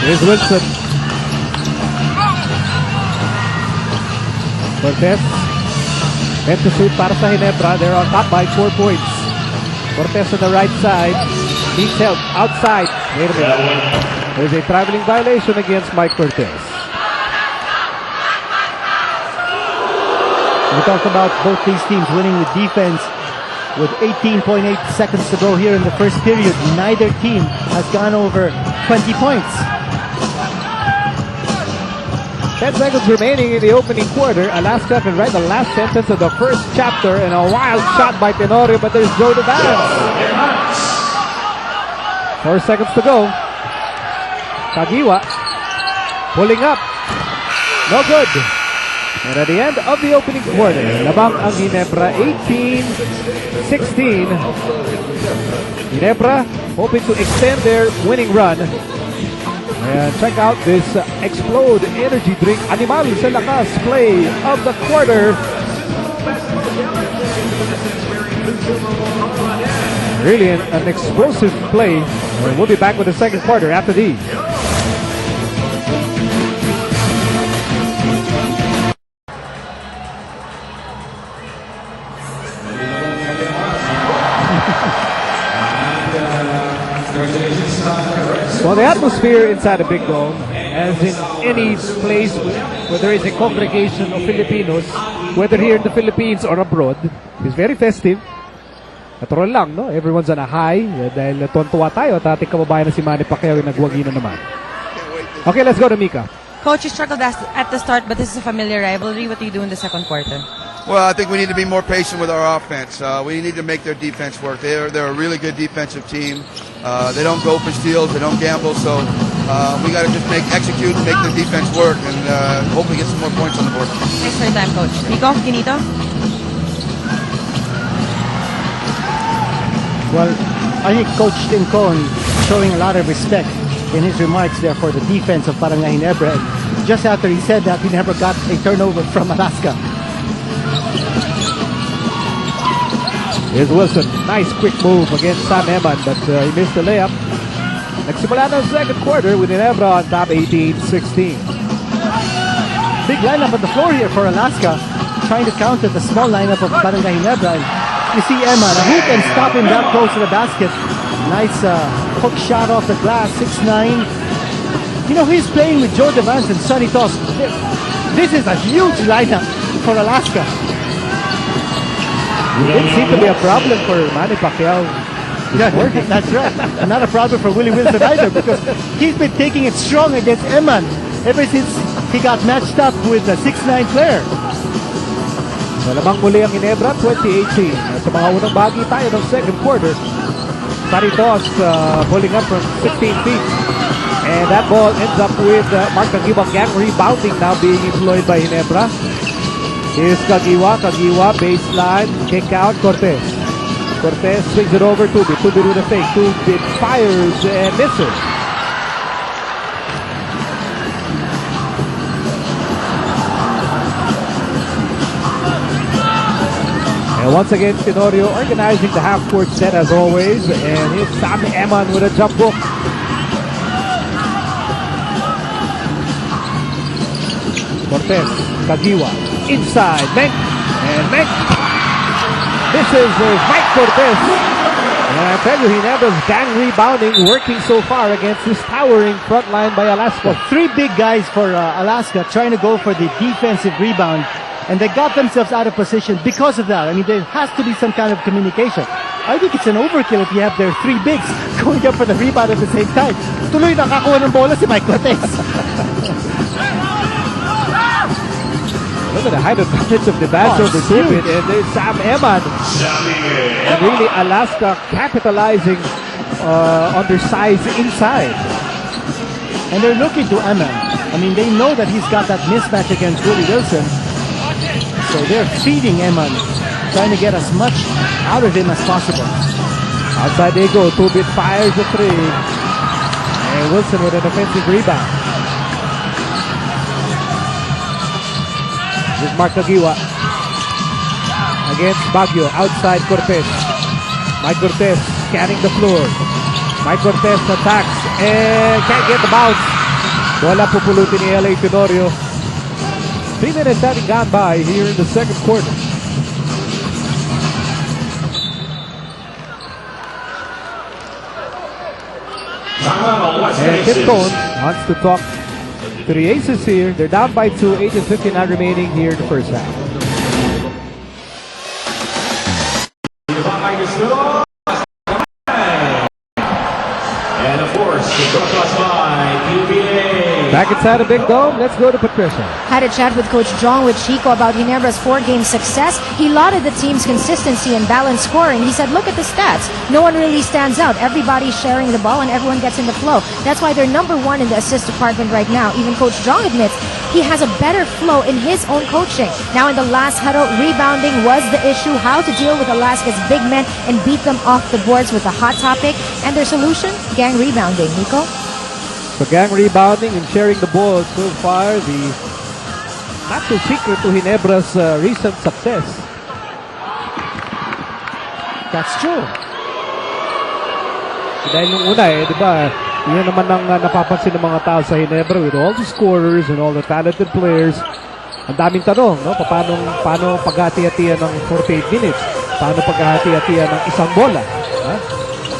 Here's Wilson. Cortez. Head to shoot para sa Ginebra. They're on top by 4 points. Cortez on the right side. Needs help. Outside. Wait a minute. There's a traveling violation against Mike Cortez. We talked about both these teams winning with defense with 18.8 seconds to go here in the first period. Neither team has gone over 20 points. 10 seconds remaining in the opening quarter. Alaska can write the last sentence of the first chapter, and a wild shot by Tenorio, but there's Joe DeVance. 4 seconds to go. Kagiwa pulling up. No good. And at the end of the opening quarter, labang ang Ginebra 18-16. Ginebra hoping to extend their winning run. And check out this Explode Energy Drink. Animal sa lakas play of the quarter. Really an explosive play. And we'll be back with the second quarter after these. Well, the atmosphere inside a big dome, as in any place where there is a congregation of Filipinos, whether here in the Philippines or abroad, is very festive. Natural lang, no? Everyone's on a high dahil tuwan-tuwa tayo at ating kababayan na si Manny Pacquiao yung nagwagi na naman. Okay, let's go to Mika. Coach, you struggled at the start, but this is a familiar rivalry. What do you do in the second quarter? Well, I think we need to be more patient with our offense. We need to make their defense work. They're a really good defensive team. They don't go for steals. They don't gamble. So we got to just execute and make their defense work, and hopefully get some more points on the board. Thanks for your time, Coach. Nico, Ginito? Well, I think Coach Tincon showing a lot of respect in his remarks there for the defense of Barangay Ginebra. Just after he said that, he never got a turnover from Alaska. Here's Wilson. Nice quick move against Sam Eman, but he missed the layup. Nagsimula ng second quarter with Ginebra on top 18-16. Big lineup on the floor here for Alaska, trying to counter the small lineup of Barangay Ginebra. And you see Eman, who can stop him that close to the basket? Nice hook shot off the glass, 6'9". You know, he's playing with Joe DeVance and Sonny Toss. This is a huge lineup for Alaska. It didn't seem to be a problem for Manny Pacquiao. Yeah, that's right. Not a problem for Willie Wilson either, because he's been taking it strong against Eman ever since he got matched up with the 6'9" player. Malamang muli ang Ginebra, 2018. Sa mga unang bahagi tayo ng second quarter, Saritos pulling up from 16 feet. And that ball ends up with Mark Kagiwa gang rebounding now being employed by Ginebra. Here's Kagiwa, baseline, kick out, Cortez. Cortez swings it over Tubit. Tubit with a fake. Tubit fires and misses. And once again, Tenorio organizing the half-court set as always. And here's Sam Eman with a jump hook. Cortez, Kagiwa, inside, Menk, and Menk. This is Mike Cortez. And I tell you, Ginebra's gang rebounding working so far against this towering front line by Alaska. Well, 3 big guys for Alaska trying to go for the defensive rebound, and they got themselves out of position because of that. I mean, there has to be some kind of communication. I think it's an overkill if you have their 3 bigs going up for the rebound at the same time. Tuloy nakakuha ng bola si Mike Cortez. Look at the height advantage of the badge over Tubit, and there's Sam Eman. And really Alaska capitalizing on their size inside. And they're looking to Eman. I mean, they know that he's got that mismatch against Willie Wilson. So they're feeding Eman, trying to get as much out of him as possible. Outside they go. Tubit fires a 3. And Wilson with an offensive rebound. This is Mark Kagiwa against Baguio. Outside Cortez. Mike Cortez scanning the floor. Mike Cortez attacks and can't get the bounce. Bola pupulutin ni LA Tenorio. 3 minutes having gone by here in the second quarter. And Tim Cone wants to talk to the Aces here. They're down by 2, 8:59 remaining here in the first half. And of course, the broadcast by PBA. Back inside the big dome, let's go to Patricia. Had a chat with Coach Jong with Chico about Ginebra's 4-game success. He lauded the team's consistency and balanced scoring. He said, look at the stats. No one really stands out. Everybody's sharing the ball and everyone gets in the flow. That's why they're number 1 in the assist department right now. Even Coach Jong admits he has a better flow in his own coaching. Now in the last huddle, rebounding was the issue. How to deal with Alaska's big men and beat them off the boards was the hot topic. And their solution? Gang rebounding. Nico? So gang rebounding and sharing the ball so far, the not too secret to Ginebra's recent success. That's true. Dahil nung una di ba, yun naman ang napapansin ng mga tao sa Ginebra with all the scorers and all the talented players. Ang daming tanong, no? Paano paghati-hatian ng 48 minutes? Paano paghati-hatian ng isang bola?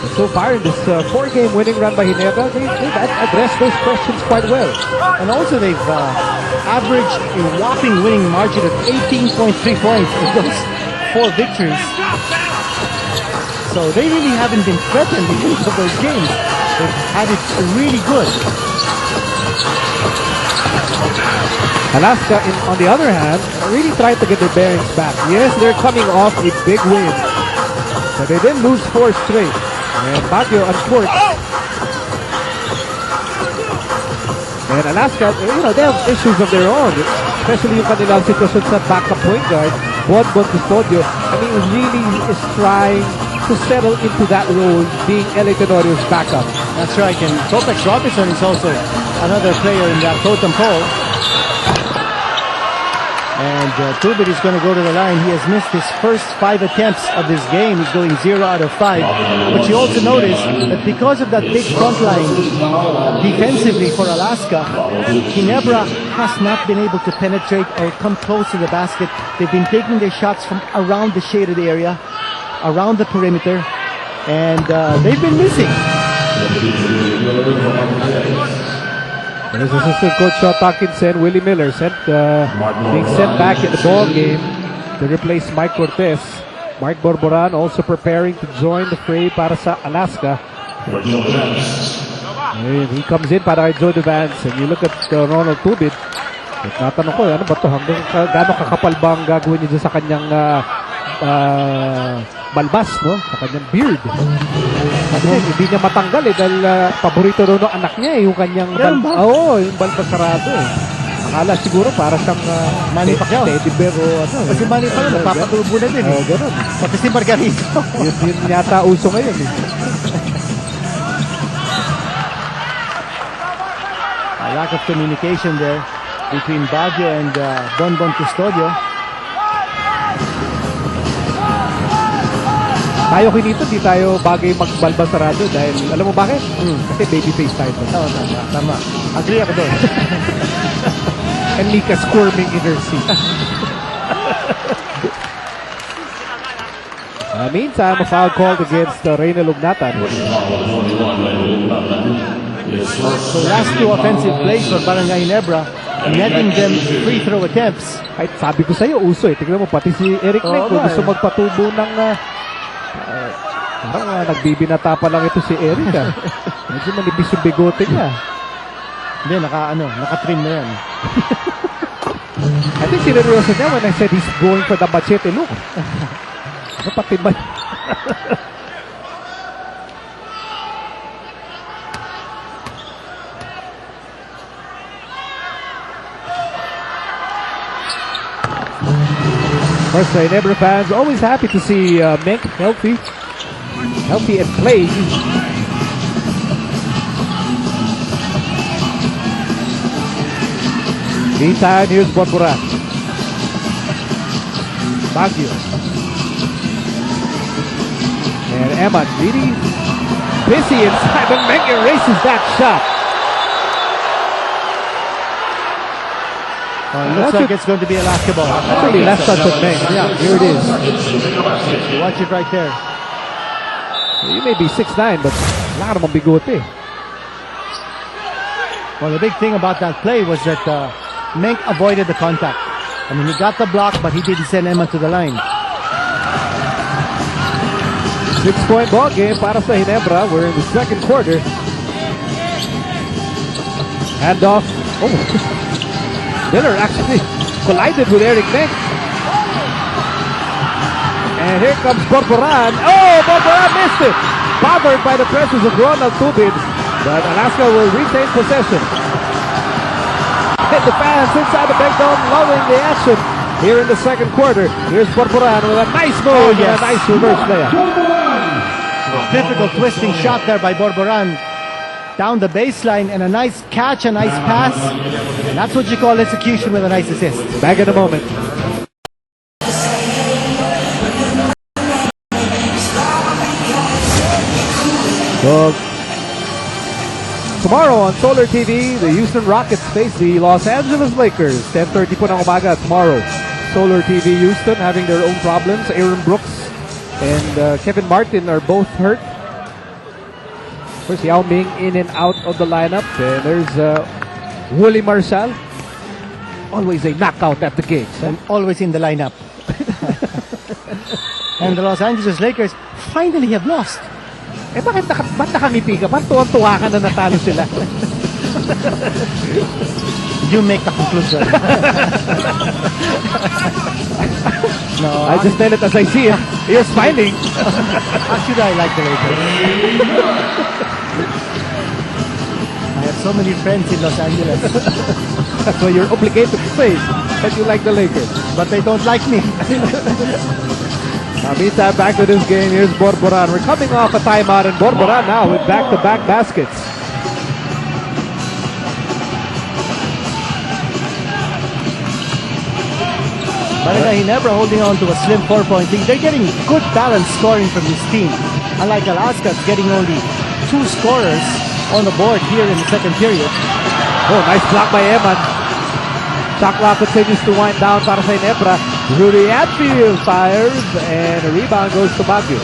And so far in this 4-game winning run by Ginebra, they've addressed those questions quite well. And also they've averaged a whopping winning margin of 18.3 points in those 4 victories. So they really haven't been threatened in any of those games. They've had it really good. Alaska, on the other hand, really tried to get their bearings back. Yes, they're coming off a big win, but they didn't lose 4 straight. And Baguio uncorked. And Alaska, they have issues of their own, especially yung kanilang sitwasyon sa backup point guard, Bonbon Custodio. I mean, really is trying to settle into that role, being LA Tenorio's backup. That's right, and Topex Robinson is also another player in that totem pole. And Tubit is going to go to the line. He has missed his first 5 attempts of this game. He's going 0 out of 5. But you also notice that because of that big front line defensively for Alaska, Ginebra has not been able to penetrate or come close to the basket. They've been taking their shots from around the shaded area, around the perimeter, and they've been missing. His assistant coach Shaw Atkinson, Willie Miller, being sent back in the ball game to replace Mike Cortez. Mark Borboran also preparing to join the fray para sa Alaska. And he comes in para kay Joe Devance. And you look at Ronald Tubit. Natanong ko, ano ba ito? Hanggang gano'ng kakapal ba ang gagawin niya sa kanyang balbas, no? Sa kanyang beard. Kasi hindi niya matanggal dahil paborito rin ng anak niya yung kanyang yung balbas sarado Akala siguro para siyang Manny Pacquiao. teddy bear o ano. Kasi Manny Pacquiao napapatubo na din. Ganun. Pati si Margarito. Yun yata uso ngayon. A lack of communication there between Baguio and Bonbon Custodio. Tayo kinito, di tayo bagay magbalbas sarado dahil alam mo bakit? Kasi babyface tayo. Tama. Agree ako doon. And Mika squirming in her seat. Meantime, a foul called against Reyna Lugnatan. So last 2 offensive plays for Barangay Ginebra, netting them free throw attempts. Ay, sabi ko sa'yo, uso Tignan mo, pati si Eric Nek, gusto magpatubo ng parang nagbibinata pa lang ito si Eric. Medyo manipis yung bigote niya. Hindi, naka-trim na yan. I think sineryoso niya when I said he's going for the machete look. Pati ba? Of course, Ginebra fans always happy to see Menk healthy and playing. Meantime, here's Borboran. Baguio. And Eman really busy inside, but Meng erases that shot. Looks like it's going to be a Alaska ball. Actually, last touch of Meng. Yeah, here it is. Watch it right there. You may be 6'9", but wala ka namang bigote. Well, the big thing about that play was that Meng avoided the contact. I mean, he got the block, but he didn't send Emma to the line. 6-point ball game para sa Ginebra. We're in the second quarter. Handoff. Oh, Miller actually collided with Eric Meng. And here comes Borboran. Oh, Borboran missed it. Bothered by the presence of Ronald Tubid. But Alaska will retain possession. And the fans inside the big dome loving the action here in the second quarter. Here's Borboran with a nice move and a nice reverse layup. Difficult twisting shot there by Borboran. Down the baseline and a nice catch, a nice pass. And that's what you call execution with a nice assist. Back in a moment. So, tomorrow on Solar TV, the Houston Rockets face the Los Angeles Lakers. 10:30 po ng umaga tomorrow. Solar TV Houston having their own problems. Aaron Brooks and Kevin Martin are both hurt. Of course, Yao Ming in and out of the lineup. And there's Wooly Marshall. Always a knockout at the gates. And always in the lineup. And the Los Angeles Lakers finally have lost. Eh ba't nakangiti ka? Ba't tuwang-tuwa ka na natalo sila? You make the conclusion. No, I just tell it as I see it. You're smiling. actually, I like the Lakers. I have so many friends in Los Angeles, That's why you're obligated to say that you like the Lakers. but they don't like me. Now, meantime, back to this game. Here's Borboran. We're coming off a timeout, and Borboran now with back-to-back baskets. Barangay Ginebra holding on to a slim 4-point lead. They're getting good balanced scoring from this team. Unlike Alaska, it's getting only 2 scorers on the board here in the second period. Oh, nice block by Eman. Shot clock continues to wind down para sa Ginebra. Rudy Atfield fires, and a rebound goes to Baguio.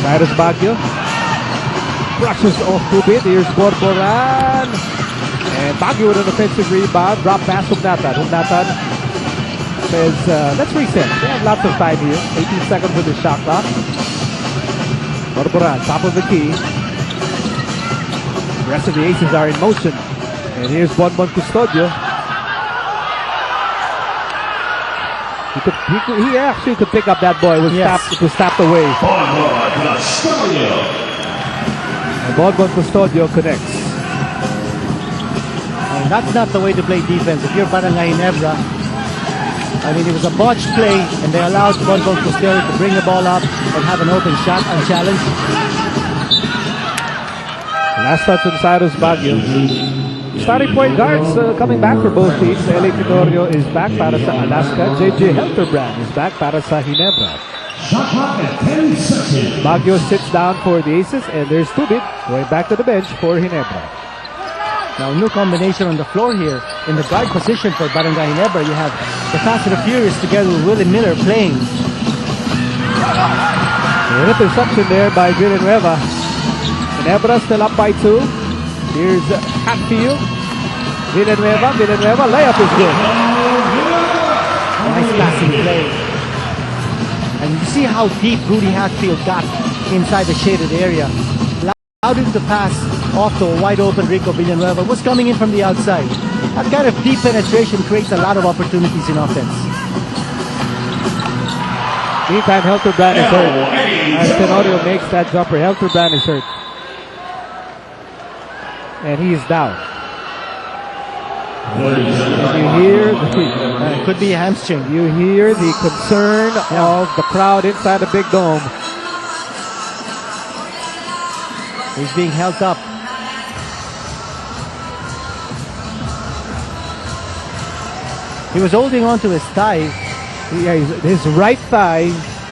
Cyrus Baguio brushes off Tubid. Here's Borboran. And Baguio with an offensive rebound. Drop pass Hugnatan. Hugnatan says, let's reset. They have lots of time here. 18 seconds with the shot clock. Borboran, top of the key. The rest of the aces are in motion. And here's Bonbon Custodio. He actually could pick up that ball. It was tapped away. And Bonbon Custodio connects. And that's not the way to play defense. If you're Barangay Ginebra, I mean, it was a botched play, and they allowed Bonbon Custodio to bring the ball up and have an open shot unchallenged. Last touch on Cyrus Baguio. Starting point guards coming back for both teams. LA Tenorio is back para sa Alaska. JJ Helterbrand is back para sa Ginebra. Baguio sits down for the aces, and there's Tubid going back to the bench for Ginebra. Now, new combination on the floor here. In the guard position for Barangay Ginebra, you have the Fast and the Furious together with Willie Miller playing. An interception there by Villanueva. Ginebra still up by 2. Here's Hatfield. Villanueva, layup is good. Nice passing play. And you see how deep Rudy Hatfield got inside the shaded area. Allowed him to pass off to a wide open Rico Villanueva. Was coming in from the outside. That kind of deep penetration creates a lot of opportunities in offense. Meantime, Helterbrand is hurt. As Tenorio makes that jumper, Helterbrand is hurt. And he is down. And you hear It could be a hamstring. you hear the concern of the crowd inside the big dome. He's being held up. He was holding on to his thigh. Yeah, his right thigh